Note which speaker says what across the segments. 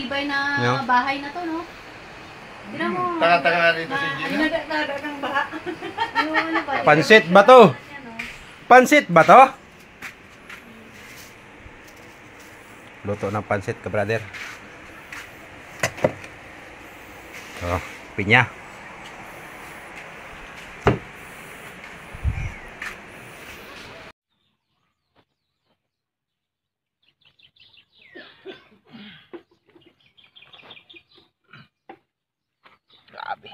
Speaker 1: matibay na bahay na to, no? Tignan mo.
Speaker 2: Taga-taga dito si Gina.
Speaker 1: Nagdagdag ng baha. Ano ba?
Speaker 3: Pansit ba to? Pansit ba to? Luto ng pansit ka, brother. Oh, pinya. Grabe.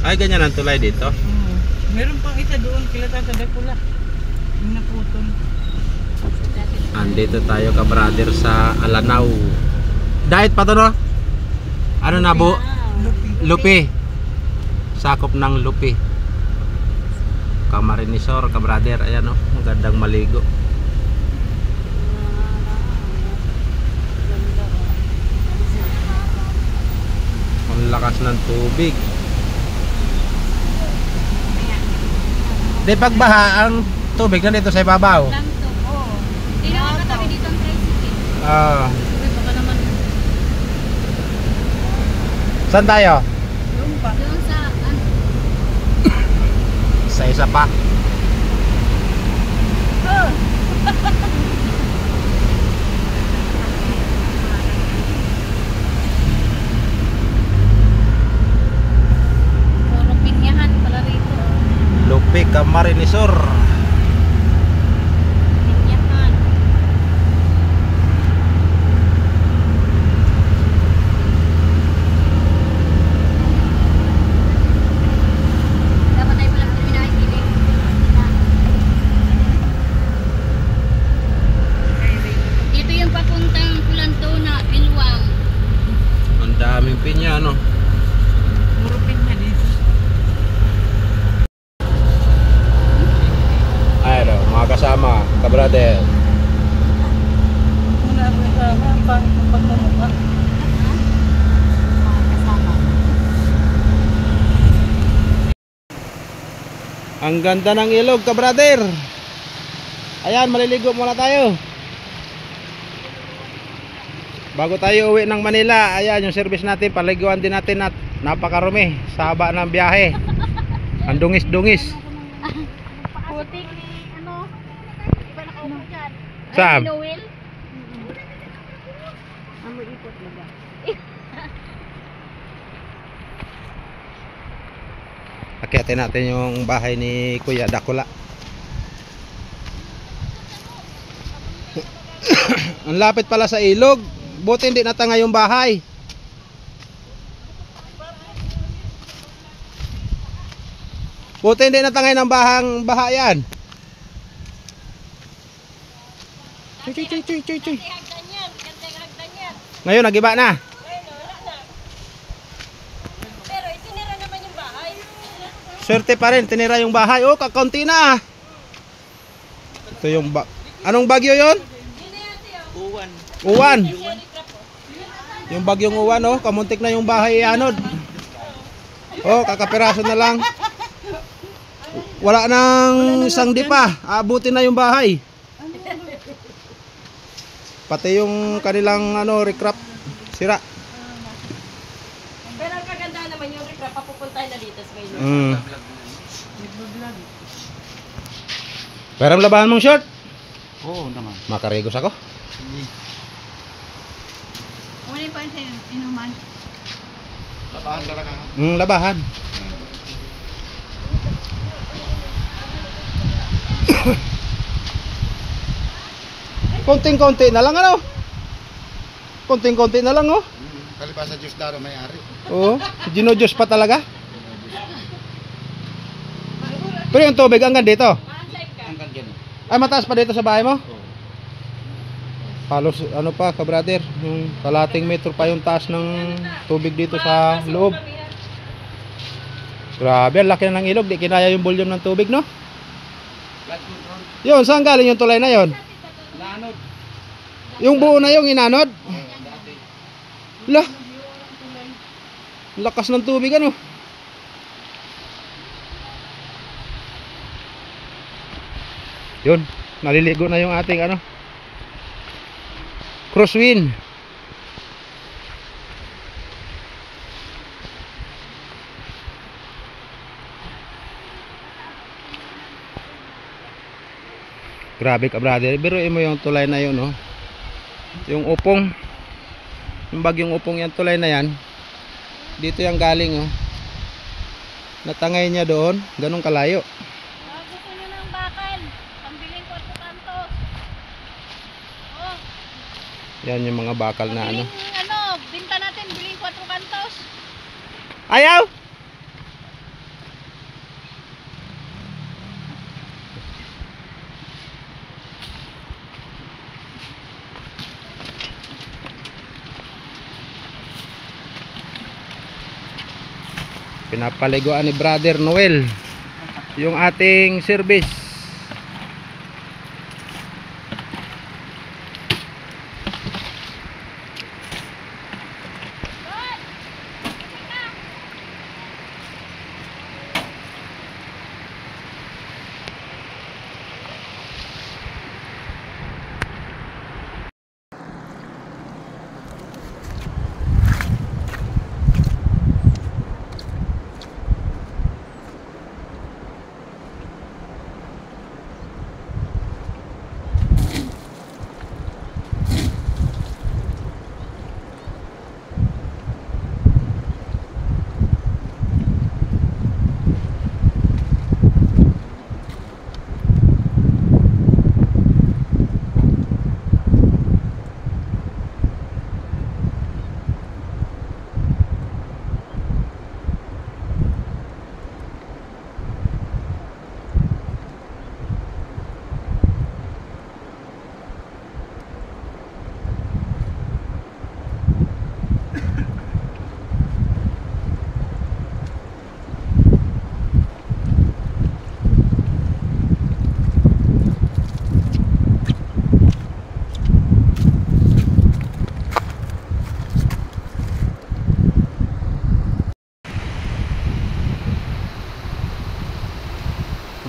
Speaker 3: Ay, ganyan ang tulay dito?
Speaker 4: Meron pang isa doon, kilata sa Dakula. Yung naputol.
Speaker 3: Andito tayo ka brother sa Alanao. Diet pa to, no? Ano na bu? Lupi. Sakop ng Lupi. Camarinesor ka brother. Ayan, oh, magandang maligo. Ang lakas ng tubig. Di pagbaha ang tubig na dito sa ibabaw.
Speaker 1: Lang to. Oo. Hindi naman katabi dito ang tricycle.
Speaker 4: Baka naman
Speaker 3: Saan tayo?
Speaker 4: doon pa.
Speaker 1: Doon sa, ano?
Speaker 3: Sa isa pa.
Speaker 1: Puro pinyahan pala rito.
Speaker 3: Lupi Camarinesor.
Speaker 1: Pinyahan. Dapat tayo palang terminal gilid. Ito yung papuntang Kulantona, Bilwang.
Speaker 3: Ang daming pinya, no?
Speaker 4: Puro pinya dito.
Speaker 3: Ayun, mga kasama, kabrother.
Speaker 4: Muna ako kasama, pagmamukha.
Speaker 1: Kasama.
Speaker 3: Ang ganda ng ilog, kabrother. Ayan, maliligo muna tayo. Bago tayo uwi ng Manila, ayan yung service natin, paliguan din natin at napakarumi sa haba ng biyahe. Ang dungis-dungis.
Speaker 1: Putik ni ano? Iba nakaupo dyan.
Speaker 3: Saan?
Speaker 1: Ay, Noel? Amo ipot na ba?
Speaker 3: Akyatin natin yung bahay ni Kuya Dakula. Ang lapit pala sa ilog. Buti hindi natanga yung bahay. Buti hindi natangay ng baha yan. Chuy. Ngayon nagiba na.
Speaker 1: Pero itinira naman yung bahay.
Speaker 3: Swerte pa rin, tinira yung bahay. Oh, kakaunti na. Ito yung anong bagyo yon? Uwan. Yung bagyong uwan, oh, kamuntik na yung bahay anod. Oh, kakapiraso na lang. Wala nang isang dipa. Abutin na yung bahay. Pati yung kanilang ano, recrap sira.
Speaker 1: Pero ang kaganda naman yung recrap, papupuntahin na dito sa Maynila.
Speaker 3: Pero labahan mong short?
Speaker 2: Oo naman.
Speaker 3: Makaregos ako.
Speaker 1: Muli pa sa inuman.
Speaker 2: Labahan talaga.
Speaker 3: Labahan. Konting-konti na lang ano? Konting-konti na lang oh.
Speaker 2: Kalibasa Diyos daro may-ari.
Speaker 3: Oo, Diyos pa talaga. Pero yung tubig hanggang dito.
Speaker 2: Hanggang dyan.
Speaker 3: Ay, mataas pa dito sa bahay mo? Halos ano pa ka brother, yung kalating metro pa yung taas ng tubig dito sa loob. Grabe, ang laki na ng ilog, di kinaya yung volume ng tubig, no? Yun, saan galing yung tulay na yon?
Speaker 2: Naanod.
Speaker 3: Yung buo na yung inanod? Lah, lakas ng tubig ano? Yun, naliligo na yung ating ano, crosswind. Grabe ka brother, biruin mo yung tulay na yun, no? Yung upong, yung bagyong upong yan, tulay na yan, dito yung galing, oh. Natangay niya doon, ganun kalayo.
Speaker 1: Gusto nyo ng bakal. Pambiling ko at kanto. Oh,
Speaker 3: Yan yung mga bakal na ano.
Speaker 1: binta natin, biling 4 kantos.
Speaker 3: Ayaw! Pinapaliguan ni Brother Noel yung ating service.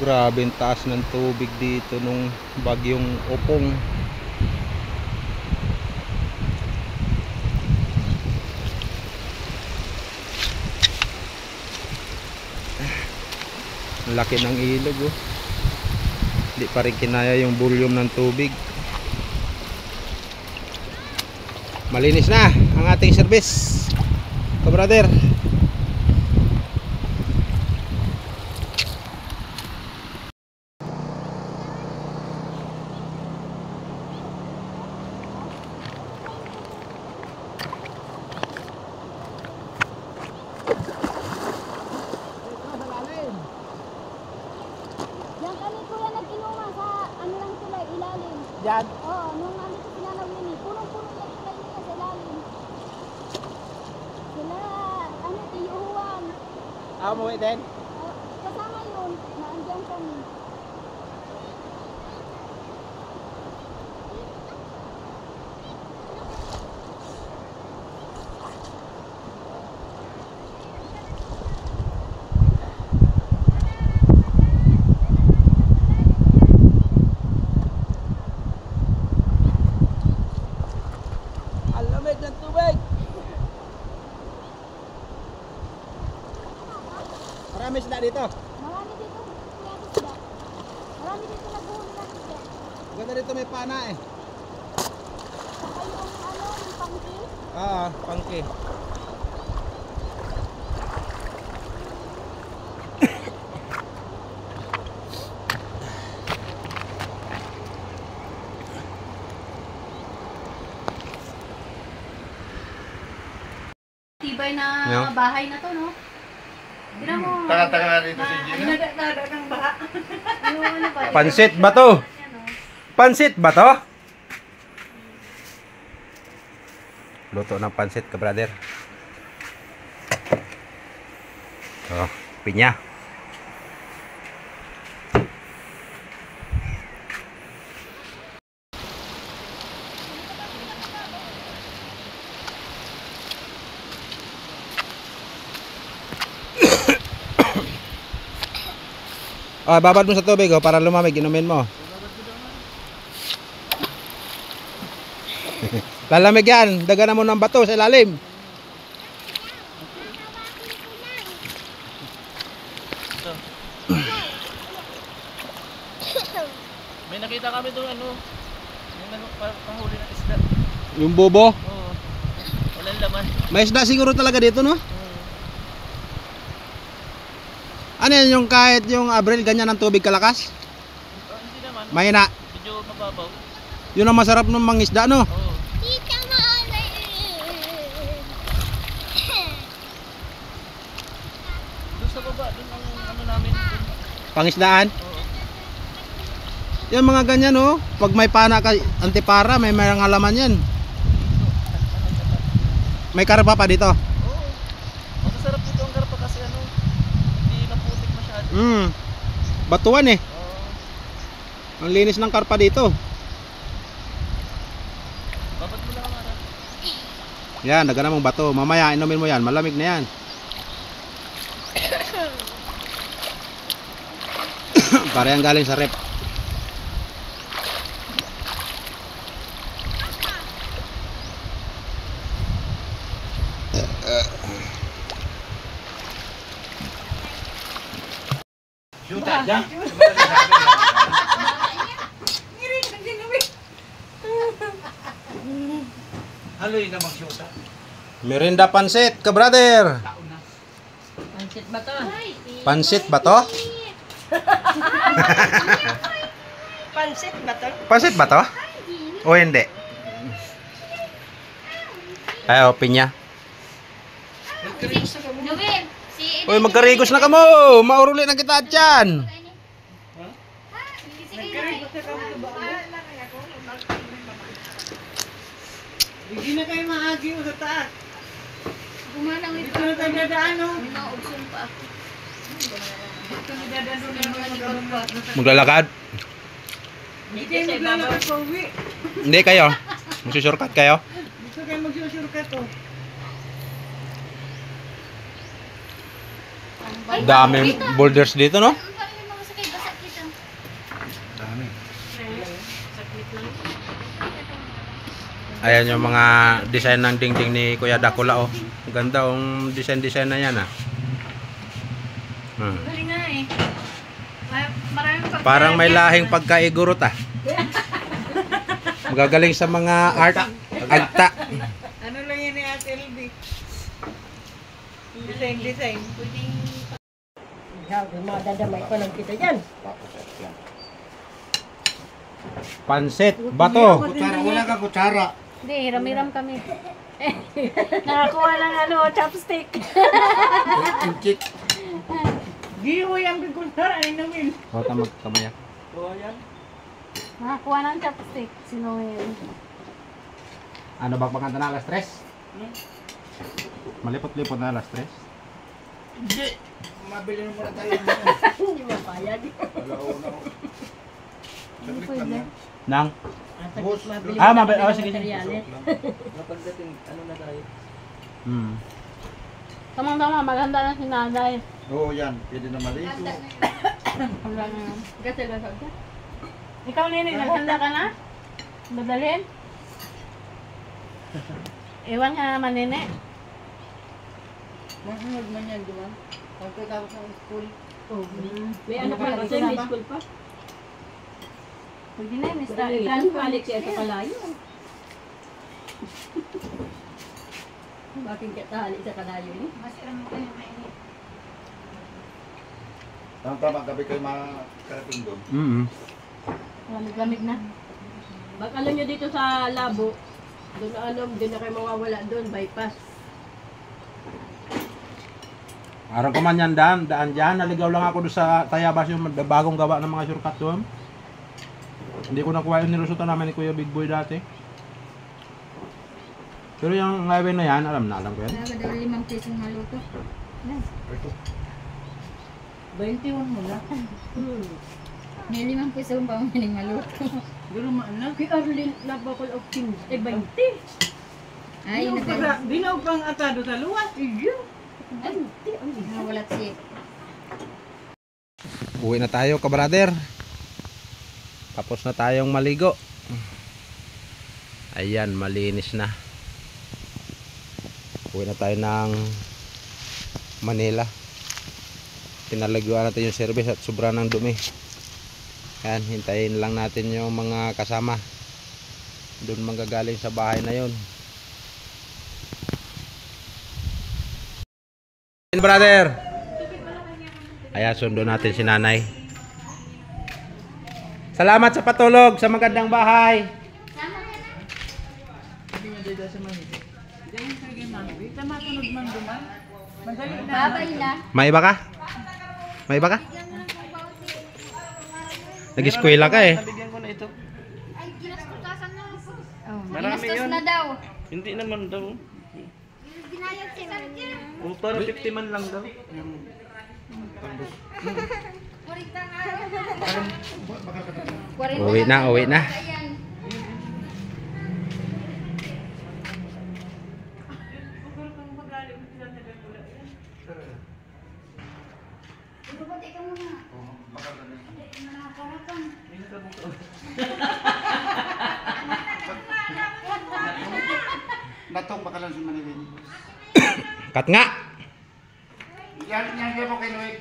Speaker 3: Grabe ang taas ng tubig dito nung bagyong Opong. Laki ng ilog oh. Hindi pa rin kinaya yung volume ng tubig. Malinis na ang ating service, ka-brother.
Speaker 1: Yan kami kuya nag-inuman sa ano lang tulay, ilalim.
Speaker 3: Diyan.
Speaker 1: Oo, nung nandito si Nana Winnie, punong-puno yung tulay nila sa ilalim. Sila, ano, tiyuhuan.
Speaker 3: Mo din.
Speaker 1: Kasama yun, naandyan kami.
Speaker 3: Lamig ng tubig. Marami sila dito.
Speaker 1: Marami dito, kuya sila. Marami dito naghuhuli ng isda.
Speaker 3: Ganda dito may pana eh.
Speaker 1: Saka yung ano, yung pangki.
Speaker 3: Pangki.
Speaker 1: matibay na
Speaker 3: Yeah.
Speaker 1: bahay na to, no? Tignan mo.
Speaker 2: Taka-taka nga dito si Gina.
Speaker 4: Nada ng baha.
Speaker 1: Yung ano ba?
Speaker 3: Pansit ba to?
Speaker 1: Yan, oh.
Speaker 3: Pansit ba to? Luto ng pansit ka, brother. Oh, pinya. Ah, babad mo sa tubig oh, para lumamig, inumin mo. Lalamig yan, daganan mo ng bato sa ilalim.
Speaker 5: May nakita kami doon ano, yung pahuli ng isda.
Speaker 3: Yung bubo.
Speaker 5: Oo. Walang laman.
Speaker 3: May isda siguro talaga dito, no?
Speaker 5: Oo.
Speaker 3: Ano yan yung kahit yung Abril ganyan ng tubig kalakas?
Speaker 5: Hindi naman.
Speaker 3: Mahina.
Speaker 5: Medyo mababaw.
Speaker 3: Yun ang masarap ng mangisda, no?
Speaker 5: Oo. Doon sa baba, doon ang ano namin. Doon.
Speaker 3: Pangisdaan.
Speaker 5: Oo.
Speaker 3: Yung mga ganyan, no? Pag may pana ka, antipara, may mga laman yan. May karpa pa dito.
Speaker 5: Oo. Masasarap dito ang karpa kasi ano, hindi maputik masyado.
Speaker 3: Batuan eh.
Speaker 5: Oo.
Speaker 3: Ang linis ng karpa dito.
Speaker 5: Babad mo lang ang ara.
Speaker 3: Yan, daganan mong bato. Mamaya, inumin mo yan. Malamig na yan. Para yan galing sa rep.
Speaker 2: Shoota dyan. Haloy na mag-shoota.
Speaker 3: Merinda pansit, ka brother.
Speaker 4: Pansit ba to?
Speaker 3: Pansit ba to?
Speaker 4: Pansit ba to?
Speaker 3: Pansit ba to? O hindi? Ay, o, pinya.
Speaker 1: Noel, si
Speaker 3: Uy, magkarigos na ka mo. Mauruli na kita dyan.
Speaker 4: Hindi na kayo maagi sa taas.
Speaker 1: Gumanang ito.
Speaker 4: Dito na tayo dadaan, no?
Speaker 1: Minaubsun pa.
Speaker 4: Dito na dadaan doon ang mga nagbabat.
Speaker 3: Maglalakad?
Speaker 4: Hindi kayo maglalakad pa uwi.
Speaker 3: Hindi kayo. Magsusurkat kayo.
Speaker 4: Dito kayo magsusurkat, oh.
Speaker 3: Daming boulders dito, no?
Speaker 1: Ang dami ng mga sakay basak kita.
Speaker 2: Dami.
Speaker 3: Ayan yung mga design ng dingding ni Kuya Dakula, oh. Ang ganda yung design na yan, ah.
Speaker 1: Galing nga eh. Maraming pagkain.
Speaker 3: Parang may lahing pagkaigurot, ah. Magagaling sa mga art. Agta.
Speaker 4: Ano lang yan ni Ate LB? Design. Madadamay ko lang kita dyan.
Speaker 3: Pansit, bato.
Speaker 2: Kutsara, wala ka kutsara.
Speaker 1: Hindi, hiram-hiram kami. Nakakuha ng ano, chopstick.
Speaker 2: Inchik.
Speaker 4: Gihoy ang bigunar, ay namin.
Speaker 3: O, kamaya.
Speaker 5: Oo, yan.
Speaker 1: Nakakuha ng chopstick. Si Noel.
Speaker 3: Ano ba panganta na alas 3? Malipot-lipot na alas 3?
Speaker 2: Hindi. Mabili na muna tayo.
Speaker 4: Hindi mapayag.
Speaker 2: Alauna ko. Saglit lang yan.
Speaker 3: Nang?
Speaker 2: Boss,
Speaker 3: Sige.
Speaker 5: Napagdating, ano na tayo.
Speaker 1: Tamang-tama, maganda na si Nanay.
Speaker 2: Oo yan, pwede na maligo.
Speaker 1: Hanggang ngayon. Gasa-gasa ka. Ikaw, Nene, naghanda ka na? Dadalhin? Iwan ka naman, Nene.
Speaker 4: Masunod man yan, di ba? Pagkatapos ng school.
Speaker 1: May ano pa kasi, may school pa. Pwede na yun, ikan. Balik siya sa kalayo. Bakit katahali sa kalayo ni? Masirang mo kayo mainit.
Speaker 2: Tama gabi kayo makarating doon.
Speaker 1: Lamig-lamig na.
Speaker 6: Bak alam nyo dito sa labo, doon na kayo mawawala doon, bypass.
Speaker 3: Araw ko man yan daan dyan. Naligaw lang ako doon sa Tayabas yung bagong gawa ng mga shortcut doon. Hindi ko nakuha yung nilusutan namin ni Kuya Big Boy dati. Pero yung highway na yan, alam ko yan.
Speaker 1: Wala daw 5 pisong maluto.
Speaker 4: 21 mo lang.
Speaker 1: May 5 pisong pa maling maluto.
Speaker 4: Pero maanak.
Speaker 6: Kay Arlene, labakol of kings. 20.
Speaker 1: Ay,
Speaker 4: Binaw pang atado sa luwas.
Speaker 6: Iyo.
Speaker 1: nakawalat si.
Speaker 3: Uwi na tayo, kabrader. Tapos na tayong maligo. Ayan, malinis na. Uwi na tayo ng Manila. Pinaliguan natin yung service at sobra ng dumi. Ayan, hintayin lang natin yung mga kasama. Doon manggagaling sa bahay na yun. Brother. Ayan, sundo natin si nanay. Salamat sa patulog sa magandang bahay.
Speaker 1: Babay na.
Speaker 3: May iba ka? May iba ka? Nag-eskwela ka eh.
Speaker 5: Nabigyan ko na ito.
Speaker 1: Oh,
Speaker 5: Marami
Speaker 1: ginastos
Speaker 5: yun.
Speaker 1: na daw.
Speaker 5: Hindi naman daw.
Speaker 1: Ginayad si
Speaker 5: O, para 50 man lang daw.
Speaker 3: Uwi na, uwi na.
Speaker 2: Natong bakalan sa Manilin.
Speaker 3: Kat nga.
Speaker 2: Yan mo kay Noy.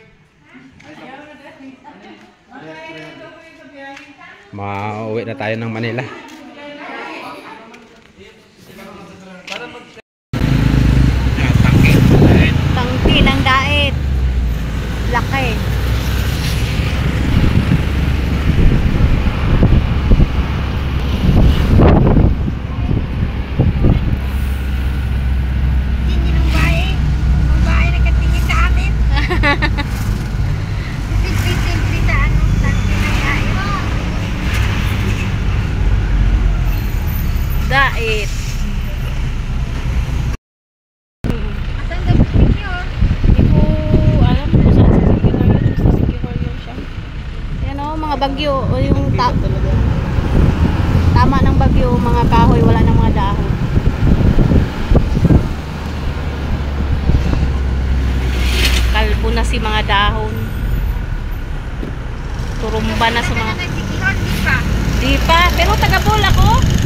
Speaker 3: Mauwi na tayo ng Manila.
Speaker 1: Tangki ng dait. Laki. Tingin ng bahay. Ang bahay nagkatingin sa amin. Simple-simple sa anong tangki ng dait. Dait. Asan daw picture?
Speaker 6: Hindi ko alam kung saan sa Sikihor yun. Sa Sikihor yun siya. Yan o, mga bagyo. O yung tama ng bagyo, mga kahoy, wala ng mga dahon. Kalbo na si mga dahon. Turumba na sa mga...
Speaker 1: Sikihor, di pa?
Speaker 6: Di pa, pero taga-Bol ako.